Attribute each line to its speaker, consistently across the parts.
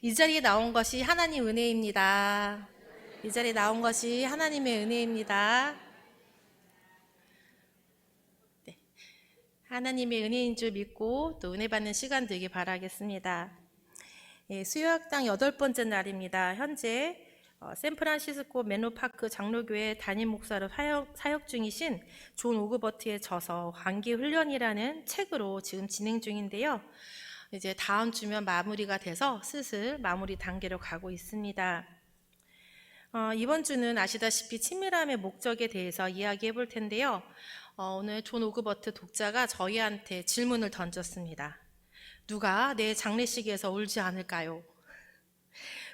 Speaker 1: 이 자리에 나온 것이 하나님 은혜입니다. 이 자리에 나온 것이 하나님의 은혜입니다. 네. 하나님의 은혜인 줄 믿고 또 은혜 받는 시간 되길 바라겠습니다. 수요학당 8번째 날입니다. 현재 샌프란시스코 맨로파크 장로교회 담임 목사로 사역 중이신 존 오그버트의 저서 관계 훈련이라는 책으로 지금 진행 중인데요. 이제 다음 주면 마무리가 돼서 슬슬 마무리 단계로 가고 있습니다. 이번 주는 아시다시피 친밀함의 목적에 대해서 이야기해 볼 텐데요. 오늘 존 오그버트 독자가 저희한테 질문을 던졌습니다. 누가 내 장례식에서 울지 않을까요?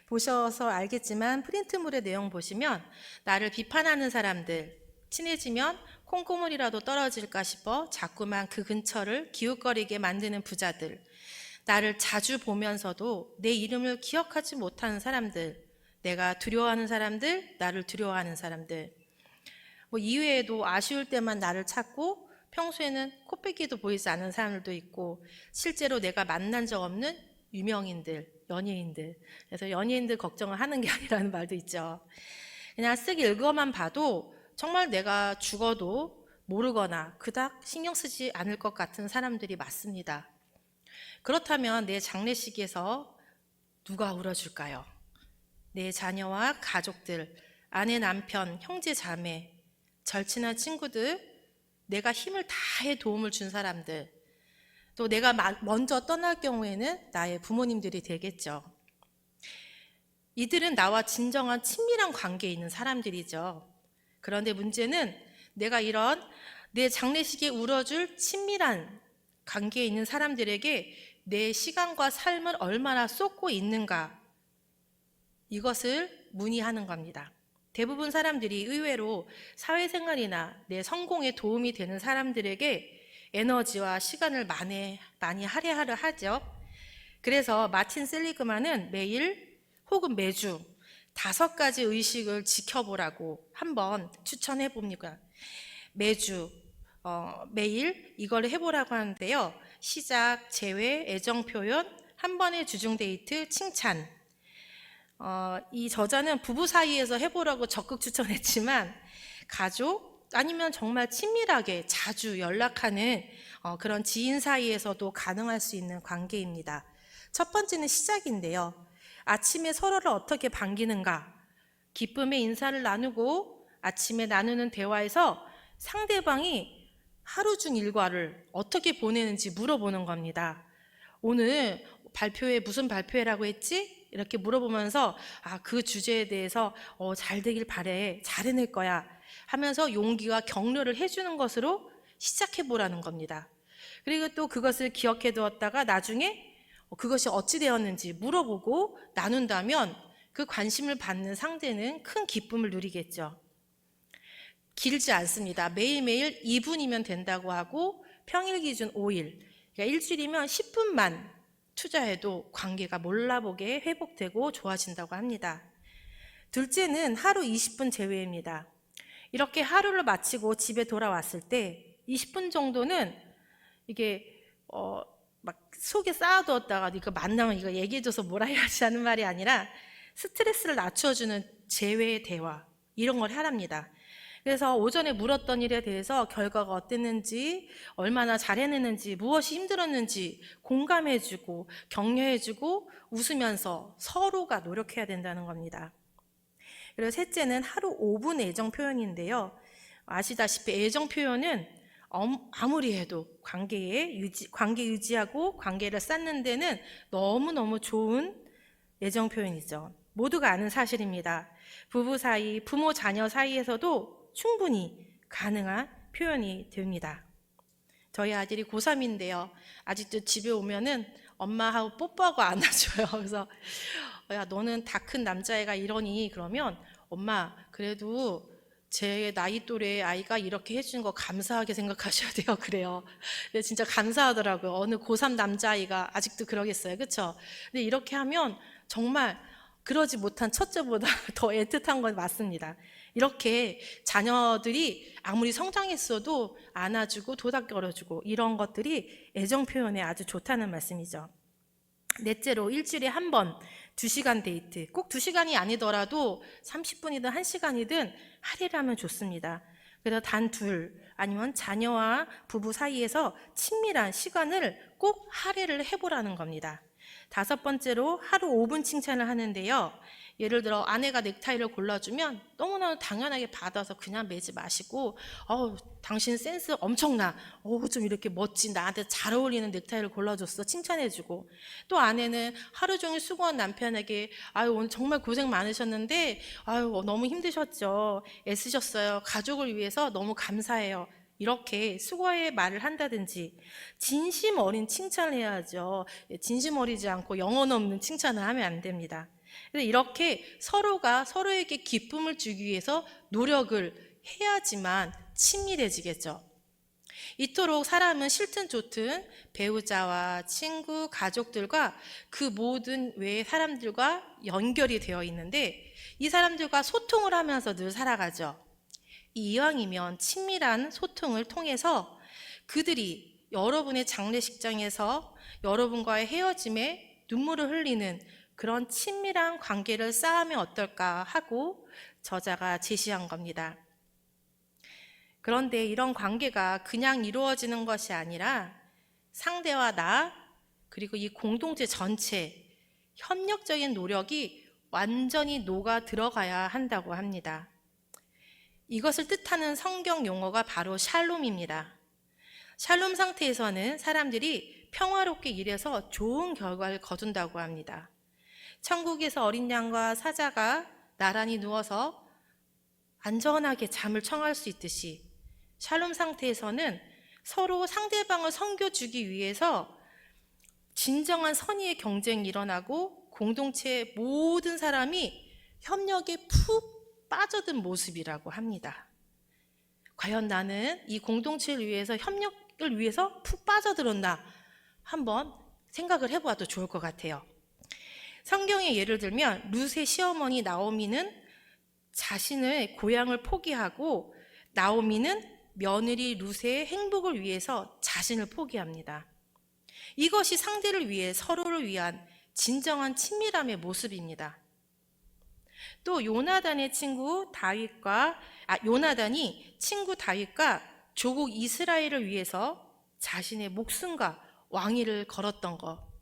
Speaker 1: 보셔서 알겠지만 프린트물의 내용 보시면 나를 비판하는 사람들, 친해지면 콩고물이라도 떨어질까 싶어 자꾸만 그 근처를 기웃거리게 만드는 부자들, 나를 자주 보면서도 내 이름을 기억하지 못하는 사람들, 내가 두려워하는 사람들, 나를 두려워하는 사람들, 이외에도 아쉬울 때만 나를 찾고 평소에는 코빼기도 보이지 않는 사람들도 있고 실제로 내가 만난 적 없는 유명인들, 연예인들, 그래서 연예인들 걱정을 하는 게 아니라는 말도 있죠. 그냥 쓱 읽어만 봐도 정말 내가 죽어도 모르거나 그닥 신경 쓰지 않을 것 같은 사람들이 많습니다. 그렇다면 내 장례식에서 누가 울어줄까요? 내 자녀와 가족들, 아내, 남편, 형제, 자매, 절친한 친구들, 내가 힘을 다해 도움을 준 사람들, 또 내가 먼저 떠날 경우에는 나의 부모님들이 되겠죠. 이들은 나와 진정한 친밀한 관계에 있는 사람들이죠. 그런데 문제는 내가 이런 내 장례식에 울어줄 친밀한 관계에 있는 사람들에게 내 시간과 삶을 얼마나 쏟고 있는가, 이것을 문의하는 겁니다. 대부분 사람들이 의외로 사회생활이나 내 성공에 도움이 되는 사람들에게 에너지와 시간을 많이 할애하려 하죠. 그래서 마틴 셀리그만은 매일 혹은 매주 5가지 의식을 지켜보라고 한번 추천해 봅니다. 매일 이걸 해보라고 하는데요. 시작, 재회, 애정 표현, 한 번의 주중 데이트, 칭찬. 이 저자는 부부 사이에서 해보라고 적극 추천했지만 가족 아니면 정말 친밀하게 자주 연락하는 그런 지인 사이에서도 가능할 수 있는 관계입니다. 첫 번째는 시작인데요. 아침에 서로를 어떻게 반기는가? 기쁨의 인사를 나누고 아침에 나누는 대화에서 상대방이 하루 중 일과를 어떻게 보내는지 물어보는 겁니다. 오늘 발표회 무슨 발표회라고 했지? 이렇게 물어보면서 그 주제에 대해서 잘 되길 바래, 잘 해낼 거야 하면서 용기와 격려를 해주는 것으로 시작해보라는 겁니다. 그리고 또 그것을 기억해 두었다가 나중에 그것이 어찌 되었는지 물어보고 나눈다면 그 관심을 받는 상대는 큰 기쁨을 누리겠죠. 길지 않습니다. 매일매일 2분이면 된다고 하고 평일 기준 5일, 그러니까 일주일이면 10분만 투자해도 관계가 몰라보게 회복되고 좋아진다고 합니다. 둘째는 하루 20분 제외입니다. 이렇게 하루를 마치고 집에 돌아왔을 때 20분 정도는 이게 막 속에 쌓아두었다가 이거 만나면 이거 얘기해줘서 뭐라 해야지 하는 말이 아니라 스트레스를 낮춰주는 재회의 대화, 이런 걸 하랍니다. 그래서 오전에 물었던 일에 대해서 결과가 어땠는지, 얼마나 잘 해냈는지, 무엇이 힘들었는지 공감해주고 격려해주고 웃으면서 서로가 노력해야 된다는 겁니다. 그리고 셋째는 하루 5분 애정 표현인데요. 아시다시피 애정 표현은 아무리 해도 관계 유지하고 관계를 쌓는 데는 너무너무 좋은 애정 표현이죠. 모두가 아는 사실입니다. 부부 사이, 부모 자녀 사이에서도 충분히 가능한 표현이 됩니다. 저희 아들이 고3인데요. 아직도 집에 오면은 엄마하고 뽀뽀하고 안아줘요. 그래서 야, 너는 다 큰 남자애가 이러니? 그러면 엄마, 그래도 제 나이 또래 아이가 이렇게 해주는 거 감사하게 생각하셔야 돼요. 그래요. 근데 진짜 감사하더라고요. 어느 고3 남자아이가 아직도 그러겠어요. 그렇죠? 근데 이렇게 하면 정말 그러지 못한 첫째보다 더 애틋한 건 맞습니다. 이렇게 자녀들이 아무리 성장했어도 안아주고 도닥거려주고 이런 것들이 애정 표현에 아주 좋다는 말씀이죠. 넷째로 일주일에 한 번 2시간 데이트, 꼭 2시간이 아니더라도 30분이든 1시간이든 할애를 하면 좋습니다. 그래서 단 둘 아니면 자녀와 부부 사이에서 친밀한 시간을 꼭 할애를 해보라는 겁니다. 5번째로 하루 5분 칭찬을 하는데요. 예를 들어 아내가 넥타이를 골라주면 너무나 당연하게 받아서 그냥 매지 마시고 당신 센스 엄청나, 좀 이렇게 멋진 나한테 잘 어울리는 넥타이를 골라줬어 칭찬해주고, 또 아내는 하루 종일 수고한 남편에게 오늘 정말 고생 많으셨는데 너무 힘드셨죠, 애쓰셨어요, 가족을 위해서 너무 감사해요, 이렇게 수고의 말을 한다든지 진심 어린 칭찬을 해야죠. 진심 어리지 않고 영혼 없는 칭찬을 하면 안 됩니다. 그래서 이렇게 서로가 서로에게 기쁨을 주기 위해서 노력을 해야지만 친밀해지겠죠. 이토록 사람은 싫든 좋든 배우자와 친구, 가족들과 그 모든 외의 사람들과 연결이 되어 있는데 이 사람들과 소통을 하면서 늘 살아가죠. 이왕이면 친밀한 소통을 통해서 그들이 여러분의 장례식장에서 여러분과의 헤어짐에 눈물을 흘리는 그런 친밀한 관계를 쌓으면 어떨까 하고 저자가 제시한 겁니다. 그런데 이런 관계가 그냥 이루어지는 것이 아니라 상대와 나, 그리고 이 공동체 전체 협력적인 노력이 완전히 녹아 들어가야 한다고 합니다. 이것을 뜻하는 성경 용어가 바로 샬롬입니다. 샬롬 상태에서는 사람들이 평화롭게 일해서 좋은 결과를 거둔다고 합니다. 천국에서 어린 양과 사자가 나란히 누워서 안전하게 잠을 청할 수 있듯이 샬롬 상태에서는 서로 상대방을 섬겨주기 위해서 진정한 선의의 경쟁이 일어나고 공동체의 모든 사람이 협력에 푹 빠져든 모습이라고 합니다. 과연 나는 이 공동체를 위해서, 협력을 위해서 푹 빠져들었나 한번 생각을 해보아도 좋을 것 같아요. 성경의 예를 들면 룻의 시어머니 나오미는 자신의 고향을 포기하고 나오미는 며느리 룻의 행복을 위해서 자신을 포기합니다. 이것이 상대를 위해 서로를 위한 진정한 친밀함의 모습입니다. 또 요나단이 친구 다윗과 조국 이스라엘을 위해서 자신의 목숨과 왕위를 걸었던 것,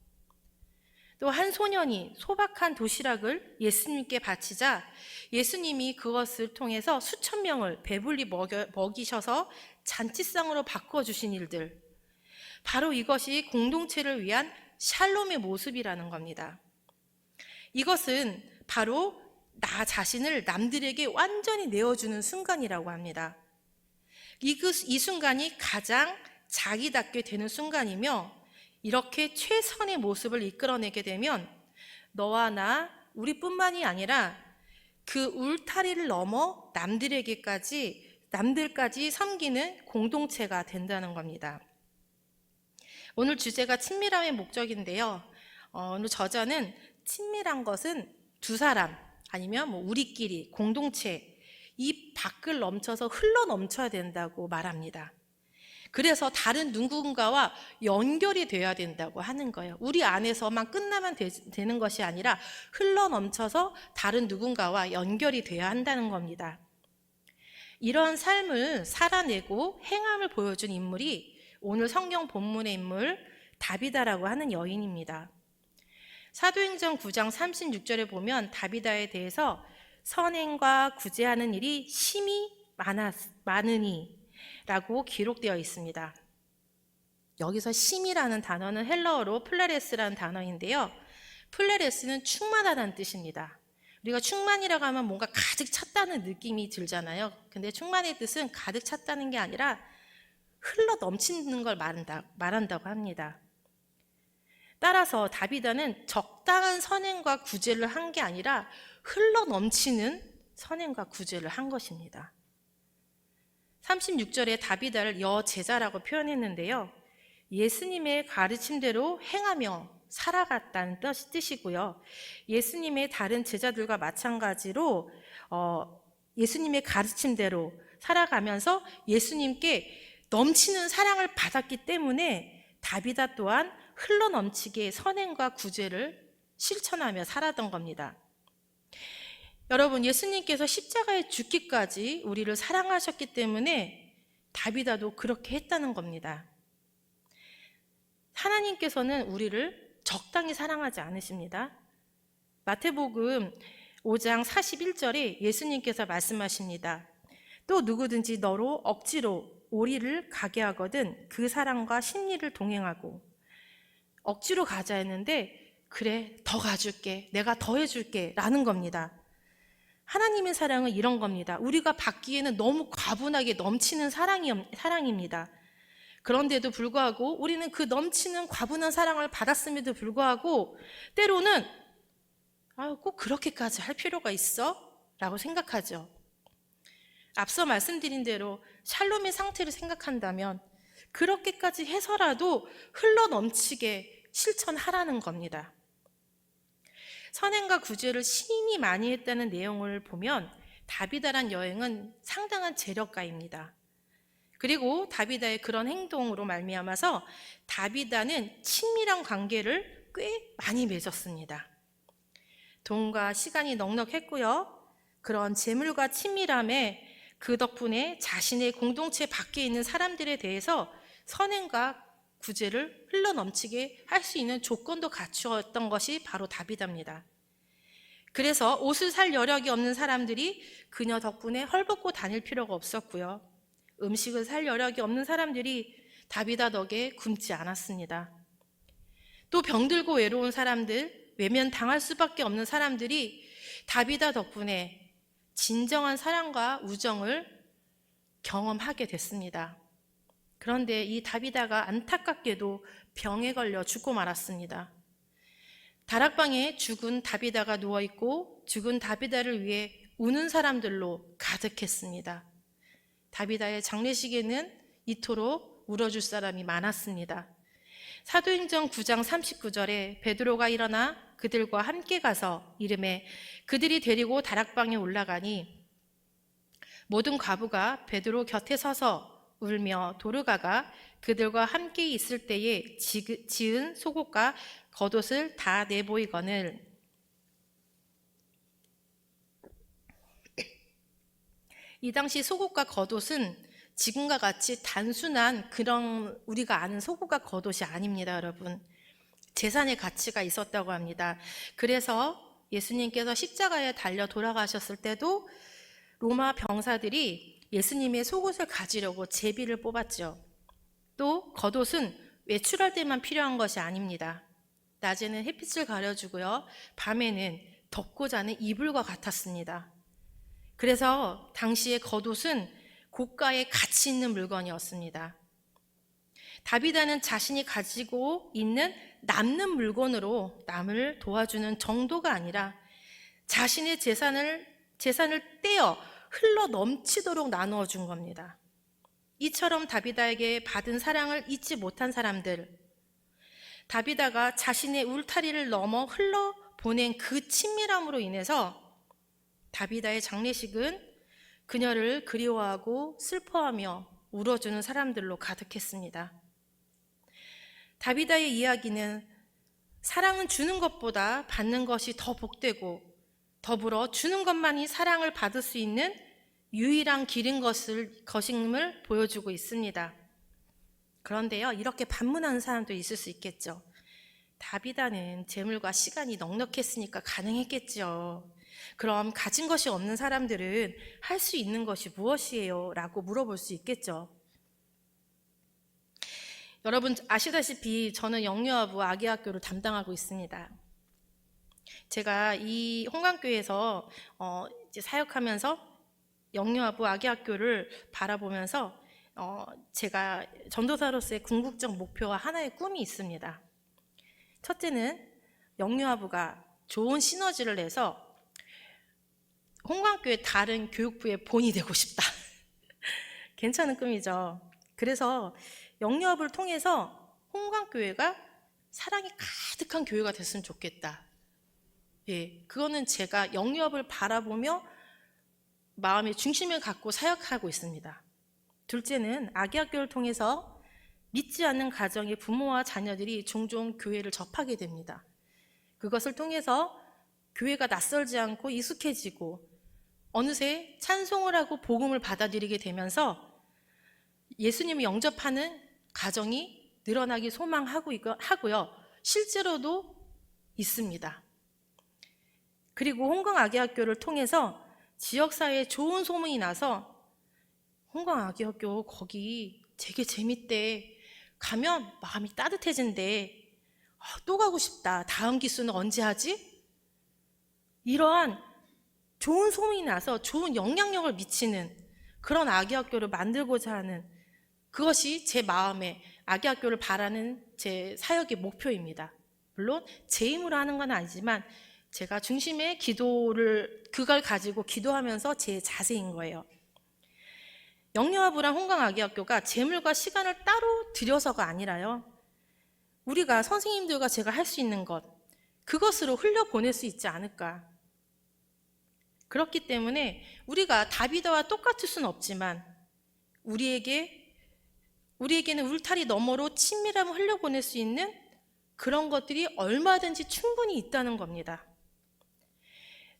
Speaker 1: 또 한 소년이 소박한 도시락을 예수님께 바치자 예수님이 그것을 통해서 수천 명을 배불리 먹이셔서 잔치상으로 바꿔주신 일들, 바로 이것이 공동체를 위한 샬롬의 모습이라는 겁니다. 이것은 바로 나 자신을 남들에게 완전히 내어주는 순간이라고 합니다. 이 순간이 가장 자기답게 되는 순간이며, 이렇게 최선의 모습을 이끌어내게 되면 너와 나, 우리뿐만이 아니라 그 울타리를 넘어 남들까지 섬기는 공동체가 된다는 겁니다. 오늘 주제가 친밀함의 목적인데요. 오늘 저자는 친밀한 것은 두 사람 아니면 우리끼리, 공동체, 이 밖을 넘쳐서 흘러 넘쳐야 된다고 말합니다. 그래서 다른 누군가와 연결이 되어야 된다고 하는 거예요. 우리 안에서만 끝나면 되는 것이 아니라 흘러 넘쳐서 다른 누군가와 연결이 되어야 한다는 겁니다. 이런 삶을 살아내고 행함을 보여준 인물이 오늘 성경 본문의 인물 다비다라고 하는 여인입니다. 사도행전 9장 36절에 보면 다비다에 대해서 선행과 구제하는 일이 심히 많으니 라고 기록되어 있습니다. 여기서 심이라는 단어는 헬라어로 플레레스라는 단어인데요. 플레레스는 충만하다는 뜻입니다. 우리가 충만이라고 하면 뭔가 가득 찼다는 느낌이 들잖아요. 근데 충만의 뜻은 가득 찼다는 게 아니라 흘러 넘치는 걸 말한다고 합니다. 따라서 다비다는 적당한 선행과 구제를 한 게 아니라 흘러 넘치는 선행과 구제를 한 것입니다. 36절에 다비다를 여제자라고 표현했는데요. 예수님의 가르침대로 행하며 살아갔다는 뜻이고요. 예수님의 다른 제자들과 마찬가지로 예수님의 가르침대로 살아가면서 예수님께 넘치는 사랑을 받았기 때문에 다비다 또한 흘러 넘치게 선행과 구제를 실천하며 살았던 겁니다. 여러분, 예수님께서 십자가에 죽기까지 우리를 사랑하셨기 때문에 다비다도 그렇게 했다는 겁니다. 하나님께서는 우리를 적당히 사랑하지 않으십니다. 마태복음 5장 41절에 예수님께서 말씀하십니다. 또 누구든지 너로 억지로 오리를 가게 하거든 그 사람과 심리를 동행하고, 억지로 가자 했는데 그래 더 가줄게, 내가 더 해줄게 라는 겁니다. 하나님의 사랑은 이런 겁니다. 우리가 받기에는 너무 과분하게 넘치는 사랑입니다. 그런데도 불구하고 우리는 그 넘치는 과분한 사랑을 받았음에도 불구하고 때로는 꼭 그렇게까지 할 필요가 있어? 라고 생각하죠. 앞서 말씀드린 대로 샬롬의 상태를 생각한다면 그렇게까지 해서라도 흘러넘치게 실천하라는 겁니다. 선행과 구제를 심히 많이 했다는 내용을 보면 다비다란 여행은 상당한 재력가입니다. 그리고 다비다의 그런 행동으로 말미암아서 다비다는 친밀한 관계를 꽤 많이 맺었습니다. 돈과 시간이 넉넉했고요. 그런 재물과 친밀함에 그 덕분에 자신의 공동체 밖에 있는 사람들에 대해서 선행과 구제를 흘러넘치게 할 수 있는 조건도 갖추었던 것이 바로 다비다입니다. 그래서 옷을 살 여력이 없는 사람들이 그녀 덕분에 헐벗고 다닐 필요가 없었고요. 음식을 살 여력이 없는 사람들이 다비다 덕에 굶지 않았습니다. 또 병들고 외로운 사람들, 외면당할 수밖에 없는 사람들이 다비다 덕분에 진정한 사랑과 우정을 경험하게 됐습니다. 그런데 이 다비다가 안타깝게도 병에 걸려 죽고 말았습니다. 다락방에 죽은 다비다가 누워있고 죽은 다비다를 위해 우는 사람들로 가득했습니다. 다비다의 장례식에는 이토록 울어줄 사람이 많았습니다. 사도행전 9장 39절에 베드로가 일어나 그들과 함께 가서 이름에 그들이 데리고 다락방에 올라가니 모든 과부가 베드로 곁에 서서 울며 도르가가 그들과 함께 있을 때에 지은 속옷과 겉옷을 다 내보이거늘 이 당시 속옷과 겉옷은 지금과 같이 단순한 그런 우리가 아는 속옷과 겉옷이 아닙니다, 여러분. 재산의 가치가 있었다고 합니다. 그래서 예수님께서 십자가에 달려 돌아가셨을 때도 로마 병사들이 예수님의 속옷을 가지려고 제비를 뽑았죠. 또 겉옷은 외출할 때만 필요한 것이 아닙니다. 낮에는 햇빛을 가려주고요. 밤에는 덮고 자는 이불과 같았습니다. 그래서 당시의 겉옷은 고가의 가치 있는 물건이었습니다. 다비다는 자신이 가지고 있는 남는 물건으로 남을 도와주는 정도가 아니라 자신의 재산을 떼어 흘러 넘치도록 나누어 준 겁니다. 이처럼 다비다에게 받은 사랑을 잊지 못한 사람들, 다비다가 자신의 울타리를 넘어 흘러 보낸 그 친밀함으로 인해서 다비다의 장례식은 그녀를 그리워하고 슬퍼하며 울어주는 사람들로 가득했습니다. 다비다의 이야기는 사랑은 주는 것보다 받는 것이 더 복되고 더불어 주는 것만이 사랑을 받을 수 있는 유일한 길인 것임을 보여주고 있습니다. 그런데요, 이렇게 반문하는 사람도 있을 수 있겠죠. 다비다는 재물과 시간이 넉넉했으니까 가능했겠죠. 그럼 가진 것이 없는 사람들은 할 수 있는 것이 무엇이에요? 라고 물어볼 수 있겠죠. 여러분 아시다시피 저는 영유아부 아기학교를 담당하고 있습니다. 제가 이 홍강교회에서 이제 사역하면서 영유아부 아기학교를 바라보면서 제가 전도사로서의 궁극적 목표와 하나의 꿈이 있습니다. 첫째는 영유아부가 좋은 시너지를 내서 홍강교회 다른 교육부의 본이 되고 싶다. 괜찮은 꿈이죠. 그래서 영유아부를 통해서 홍강교회가 사랑이 가득한 교회가 됐으면 좋겠다. 예, 그거는 제가 영유아부를 바라보며 마음의 중심을 갖고 사역하고 있습니다. 둘째는 아기학교를 통해서 믿지 않는 가정의 부모와 자녀들이 종종 교회를 접하게 됩니다. 그것을 통해서 교회가 낯설지 않고 익숙해지고 어느새 찬송을 하고 복음을 받아들이게 되면서 예수님을 영접하는 가정이 늘어나기 소망하고요. 실제로도 있습니다. 그리고 홍광아기학교를 통해서 지역사회에 좋은 소문이 나서 홍광아기학교 거기 되게 재밌대. 가면 마음이 따뜻해진대. 또 가고 싶다. 다음 기수는 언제 하지? 이러한 좋은 소문이 나서 좋은 영향력을 미치는 그런 아기학교를 만들고자 하는 그것이 제 마음에 아기학교를 바라는 제 사역의 목표입니다. 물론 제 힘으로 하는 건 아니지만 제가 중심의 그걸 가지고 기도하면서 제 자세인 거예요. 영유아부랑 홍광아기학교가 재물과 시간을 따로 들여서가 아니라요. 우리가 선생님들과 제가 할 수 있는 것, 그것으로 흘려보낼 수 있지 않을까. 그렇기 때문에 우리가 다비다와 똑같을 수는 없지만 우리에게는 울타리 너머로 친밀함을 흘려보낼 수 있는 그런 것들이 얼마든지 충분히 있다는 겁니다.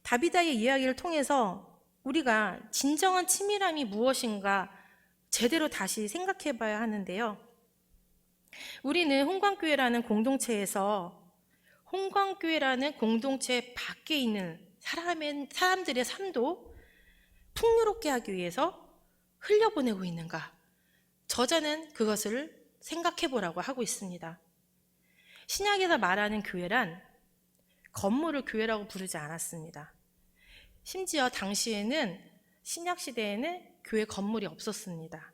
Speaker 1: 다비다의 이야기를 통해서 우리가 진정한 친밀함이 무엇인가 제대로 다시 생각해 봐야 하는데요. 우리는 홍광교회라는 공동체에서 홍광교회라는 공동체 밖에 있는 사람들의 삶도 풍요롭게 하기 위해서 흘려보내고 있는가? 저자는 그것을 생각해 보라고 하고 있습니다. 신약에서 말하는 교회란 건물을 교회라고 부르지 않았습니다. 심지어 당시에는 신약 시대에는 교회 건물이 없었습니다.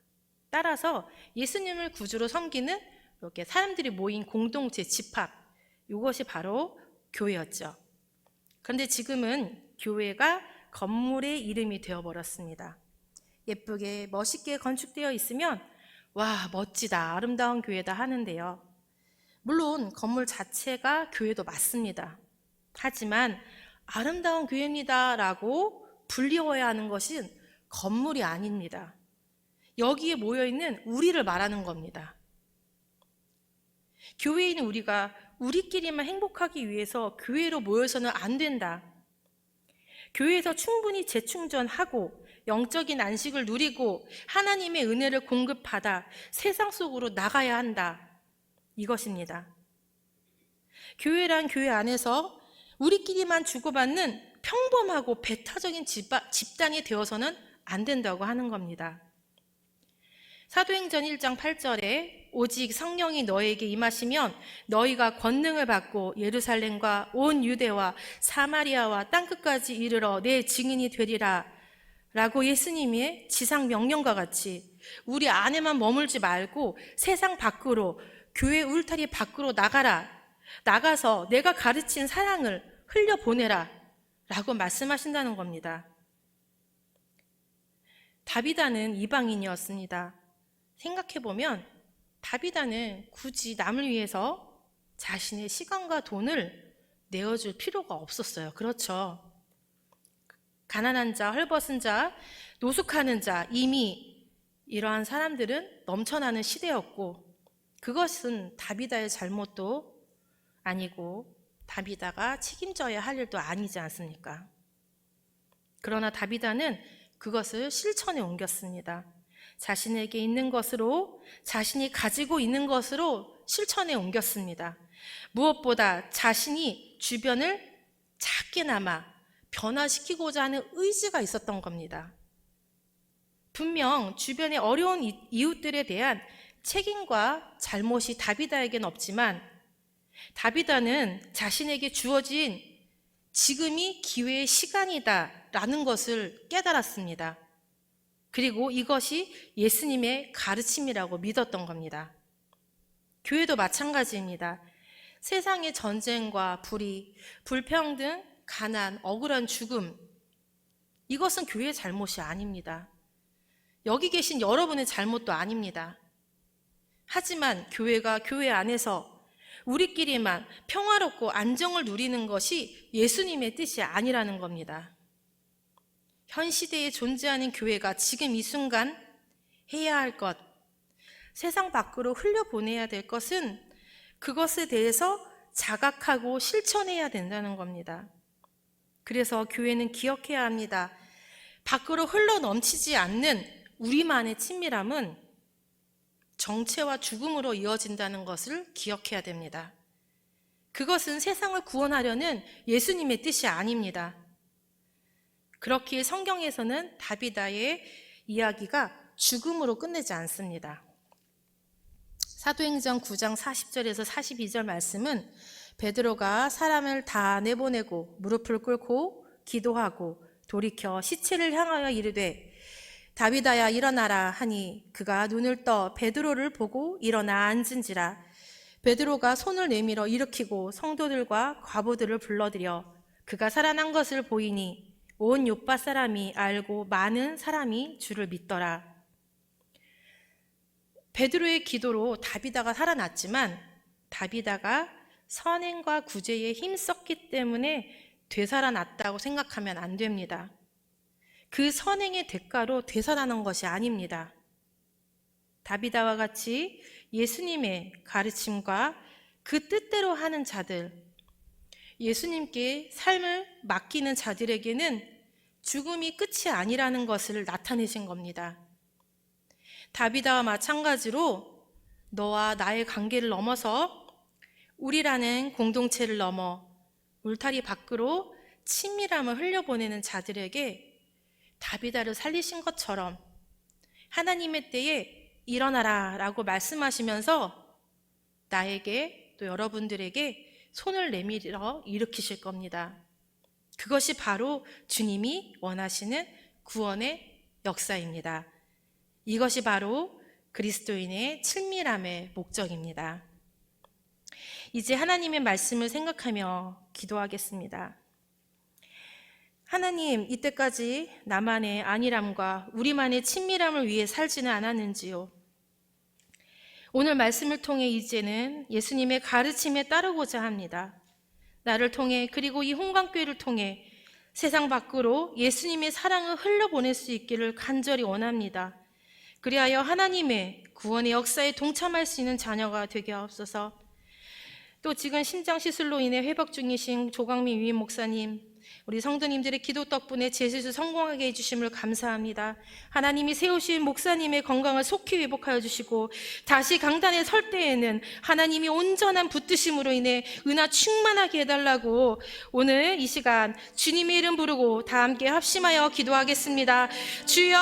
Speaker 1: 따라서 예수님을 구주로 섬기는 이렇게 사람들이 모인 공동체 집합, 이것이 바로 교회였죠. 그런데 지금은 교회가 건물의 이름이 되어버렸습니다. 예쁘게 멋있게 건축되어 있으면 와, 멋지다, 아름다운 교회다 하는데요. 물론 건물 자체가 교회도 맞습니다. 하지만 아름다운 교회입니다 라고 불리워야 하는 것은 건물이 아닙니다. 여기에 모여있는 우리를 말하는 겁니다. 교회에 있는 우리가 우리끼리만 행복하기 위해서 교회로 모여서는 안 된다. 교회에서 충분히 재충전하고 영적인 안식을 누리고 하나님의 은혜를 공급받아 세상 속으로 나가야 한다. 이것입니다. 교회란 교회 안에서 우리끼리만 주고받는 평범하고 배타적인 집단이 되어서는 안 된다고 하는 겁니다. 사도행전 1장 8절에 오직 성령이 너에게 임하시면 너희가 권능을 받고 예루살렘과 온 유대와 사마리아와 땅끝까지 이르러 내 증인이 되리라 라고 예수님의 지상 명령과 같이 우리 안에만 머물지 말고 세상 밖으로 교회 울타리 밖으로 나가서 내가 가르친 사랑을 흘려보내라 라고 말씀하신다는 겁니다. 다비다는 이방인이었습니다. 생각해보면 다비다는 굳이 남을 위해서 자신의 시간과 돈을 내어줄 필요가 없었어요. 그렇죠. 가난한 자, 헐벗은 자, 노숙하는 자, 이미 이러한 사람들은 넘쳐나는 시대였고 그것은 다비다의 잘못도 아니고 다비다가 책임져야 할 일도 아니지 않습니까? 그러나 다비다는 그것을 실천에 옮겼습니다. 자신에게 있는 것으로, 자신이 가지고 있는 것으로 실천에 옮겼습니다. 무엇보다 자신이 주변을 작게나마 변화시키고자 하는 의지가 있었던 겁니다. 분명 주변의 어려운 이웃들에 대한 책임과 잘못이 다비다에게는 없지만 다비다는 자신에게 주어진 지금이 기회의 시간이다 라는 것을 깨달았습니다. 그리고 이것이 예수님의 가르침이라고 믿었던 겁니다. 교회도 마찬가지입니다. 세상의 전쟁과 불의, 불평등, 가난, 억울한 죽음, 이것은 교회의 잘못이 아닙니다. 여기 계신 여러분의 잘못도 아닙니다. 하지만 교회가 교회 안에서 우리끼리만 평화롭고 안정을 누리는 것이 예수님의 뜻이 아니라는 겁니다. 현 시대에 존재하는 교회가 지금 이 순간 해야 할 것, 세상 밖으로 흘려보내야 될 것은 그것에 대해서 자각하고 실천해야 된다는 겁니다. 그래서 교회는 기억해야 합니다. 밖으로 흘러 넘치지 않는 우리만의 친밀함은 정체와 죽음으로 이어진다는 것을 기억해야 됩니다. 그것은 세상을 구원하려는 예수님의 뜻이 아닙니다. 그렇기에 성경에서는 다비다의 이야기가 죽음으로 끝내지 않습니다. 사도행전 9장 40절에서 42절 말씀은 베드로가 사람을 다 내보내고 무릎을 꿇고 기도하고 돌이켜 시체를 향하여 이르되 다비다야 일어나라 하니 그가 눈을 떠 베드로를 보고 일어나 앉은지라. 베드로가 손을 내밀어 일으키고 성도들과 과부들을 불러들여 그가 살아난 것을 보이니 온 요파 사람이 알고 많은 사람이 주를 믿더라. 베드로의 기도로 다비다가 살아났지만 다비다가 선행과 구제에 힘썼기 때문에 되살아났다고 생각하면 안 됩니다. 그 선행의 대가로 되살아난 것이 아닙니다. 다비다와 같이 예수님의 가르침과 그 뜻대로 하는 자들, 예수님께 삶을 맡기는 자들에게는 죽음이 끝이 아니라는 것을 나타내신 겁니다. 다비다와 마찬가지로 너와 나의 관계를 넘어서 우리라는 공동체를 넘어 울타리 밖으로 친밀함을 흘려보내는 자들에게 다비다를 살리신 것처럼 하나님의 때에 일어나라 라고 말씀하시면서 나에게 또 여러분들에게 손을 내밀어 일으키실 겁니다. 그것이 바로 주님이 원하시는 구원의 역사입니다. 이것이 바로 그리스도인의 친밀함의 목적입니다. 이제 하나님의 말씀을 생각하며 기도하겠습니다. 하나님, 이때까지 나만의 안일함과 우리만의 친밀함을 위해 살지는 않았는지요? 오늘 말씀을 통해 이제는 예수님의 가르침에 따르고자 합니다. 나를 통해 그리고 이 홍강교회를 통해 세상 밖으로 예수님의 사랑을 흘려보낼 수 있기를 간절히 원합니다. 그리하여 하나님의 구원의 역사에 동참할 수 있는 자녀가 되게 하옵소서. 또 지금 심장시술로 인해 회복 중이신 조광민 위임 목사님, 우리 성도님들의 기도 덕분에 재수술 성공하게 해주심을 감사합니다. 하나님이 세우신 목사님의 건강을 속히 회복하여 주시고 다시 강단에 설 때에는 하나님이 온전한 붙드심으로 인해 은하 충만하게 해달라고 오늘 이 시간 주님의 이름 부르고 다 함께 합심하여 기도하겠습니다. 주여,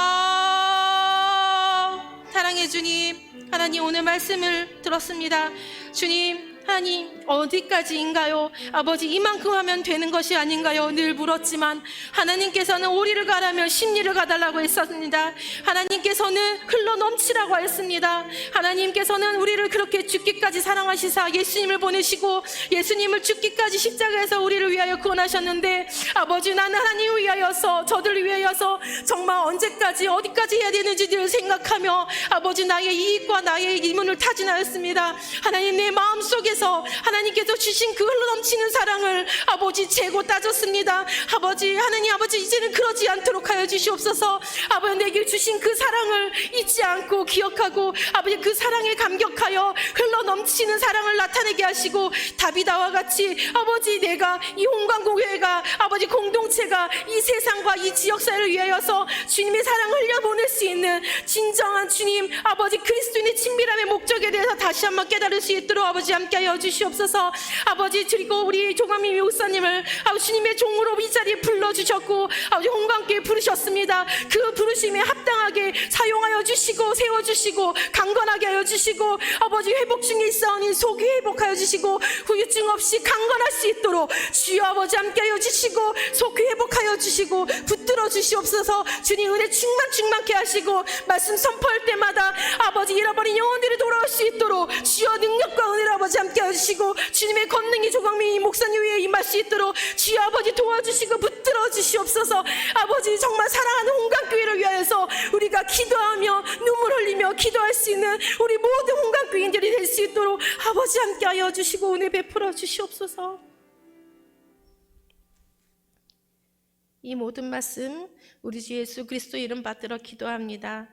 Speaker 1: 사랑의 주님, 하나님 오늘 말씀을 들었습니다. 주님, 하나님 어디까지인가요? 아버지, 이만큼 하면 되는 것이 아닌가요? 늘 물었지만 하나님께서는 오리를 가라면 십리를 가달라고 했었습니다. 하나님께서는 흘러 넘치라고 하였습니다. 하나님께서는 우리를 그렇게 죽기까지 사랑하시사 예수님을 보내시고 예수님을 죽기까지 십자가에서 우리를 위하여 구원하셨는데, 아버지, 나는 하나님을 위하여서, 저들을 위하여서 정말 언제까지 어디까지 해야 되는지 늘 생각하며 아버지, 나의 이익과 나의 이문을 타진하였습니다. 하나님, 내 마음속에 하나님께서 주신 그 흘러넘치는 사랑을 아버지 재고 따졌습니다. 아버지, 하나님 아버지, 이제는 그러지 않도록 하여 주시옵소서. 아버지, 내게 주신 그 사랑을 잊지 않고 기억하고 아버지, 그 사랑에 감격하여 흘러넘치는 사랑을 나타내게 하시고 다비다와 같이 아버지, 내가 이 홍광교회가 아버지 공동체가 이 세상과 이 지역사회를 위하여서 주님의 사랑을 흘려보낼 수 있는 진정한 주님 아버지 그리스도인의 친밀함의 목적에 대해서 다시 한번 깨달을 수 있도록 아버지 함께 하여 주시옵소서. 아버지, 그리고 우리 조광민 목사님을 아버지 주님의 종으로 이 자리에 불러주셨고 아버지 홍광교회에 부르셨습니다. 그 부르심에 합당하게 사용하여 주시고 세워주시고 강건하게 하여 주시고 아버지, 회복 중에 있사오니 속이 회복하여 주시고 후유증 없이 강건할 수 있도록 주여 아버지 함께 하여 주시고 속이 회복하여 주시고 붙들어 주시옵소서. 주님 은혜 충만케 하시고 말씀 선포할 때마다 아버지 잃어버린 영혼들이 돌아올 수 있도록 주여 능력과 은혜를 아버지 함께 하시고 주님의 권능이 조광민 목사님 위에 임할 수 있도록 주여 아버지 도와주시고 붙들어 주시옵소서. 아버지, 정말 사랑하는 홍강교회를 위하여서 우리가 기도하며 눈물 흘리며 기도할 수 있는 우리 모든 홍강교인들이 될 수 있도록 아버지 함께 하여 주시고 은혜 베풀어 주시옵소서. 이 모든 말씀 우리 주 예수 그리스도 이름 받들어 기도합니다.